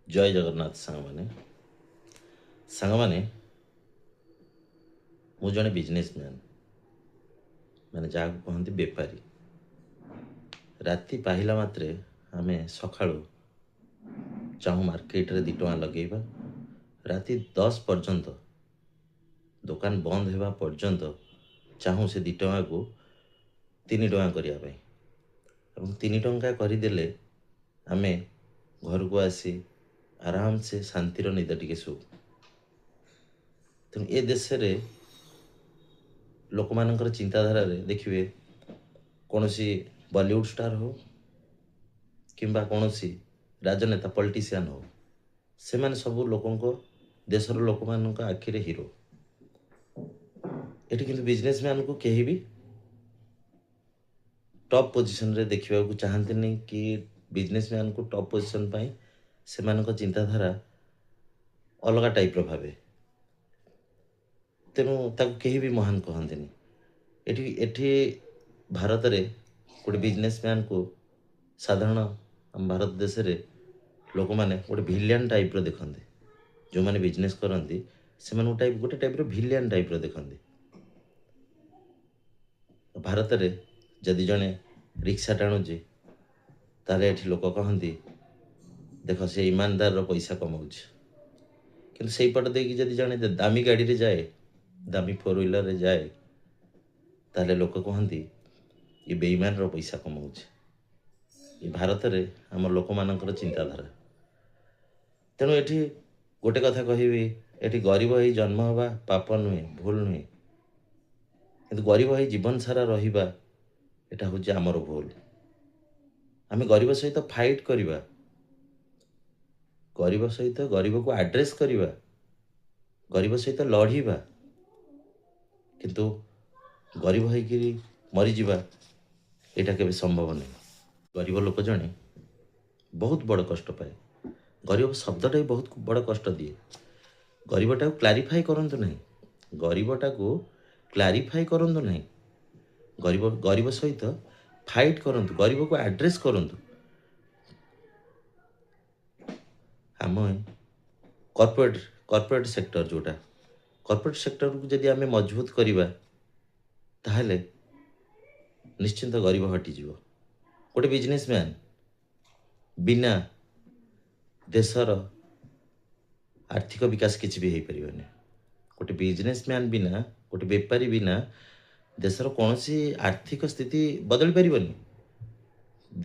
जय जगन्नाथ सांग मु जड़े बिजनेसमैन माने जहाँ कहते बेपारी राति पाहिला मात्रे आमे सकाळु चाहू मार्केट रे 2 टଙ୍କା लगेबा राति 10 पर्यंत दुकान बंद होगा पर्यंत चाहू से 2 टଙ୍କା को 3 टଙ୍କା करने 3 टଙ୍କା करदेले आमे घर को आसी आराम से शांतिर निद टिके शो तेणु ए देश रे लोक मानकर चिंताधारा रे देखिए कौन सी बॉलीवुड स्टार हो किंबा कौन सी राजनेता पॉलिटिशियन हो से माने सब लोकों को देशर लोक मान आखिरे हीरो एटी किंतु बिजनेसमैन को कहीं भी टॉप पोजीशन रे देखा चाहते नहीं कि बिजनेसमैन को टॉप पोजीशन पाई से मानक चिंताधारा अलग टाइप रो भावे तेणु ताको कहीं भी महान कहते नहीं एठी भारत रे गोटे बिजनेसमैन को साधारण हम भारत देश रे लोक माने गोटे भिलियन टाइप रो देखते जो माने बिजनेस करती से गोटे टाइप रो भिलियन टाइप रो देखते भारत रे जदि जड़े रिक्शा टाणुची ताले एठी लोक कहती देख से ईमानदार रो पैसा कमाऊँ किंतु से पट देकी जदि जड़े दामी गाड़ी रे जाए दामी 4 व्हीलर रे जाए ताले लोक कहती ये बेईमान रो पैसा कमाऊँ ये भारत रे आम लोक मानकर चिंताधारा तेणु एठी गोटे कथा कहबी एठी गरीब ही जन्म हवा पाप नुहे भूल नुहे किंतु गरीब ही जीवन सारा रहिबा एटा हूँ आमर भूल आम गरीब सहित फाइट करवा गरीब सहित गरीब को आड्रेस करवा गरीब सहित लड़ीबा किंतु गरीब होइकिरी मरीजा यहाँ केबे संभव नहीं गरीब लोक जड़े बहुत बड़ कष्ट पाए गरीब शब्दटा भी बहुत बड़ कष्ट दिए गरीबटा को क्लारिफाई करंतु नहीं गरीबटा को क्लारिफाई करंतु नहीं गरीब सहित फाइट करंतु गरीब को एड्रेस करंतु आम कॉर्पोरेट सेक्टर जोटा कॉर्पोरेट सेक्टर को जदि आम मजबूत करवा ताहले निश्चिंत गरीब हटिज गोटे बिजनेसमैन बिना देशर आर्थिक विकास किसी भी हो पारे गोटे बिजनेसमैन बिना गोटे बेपारी बिना देशर कौन सी आर्थिक स्थिति बदल पारिबनी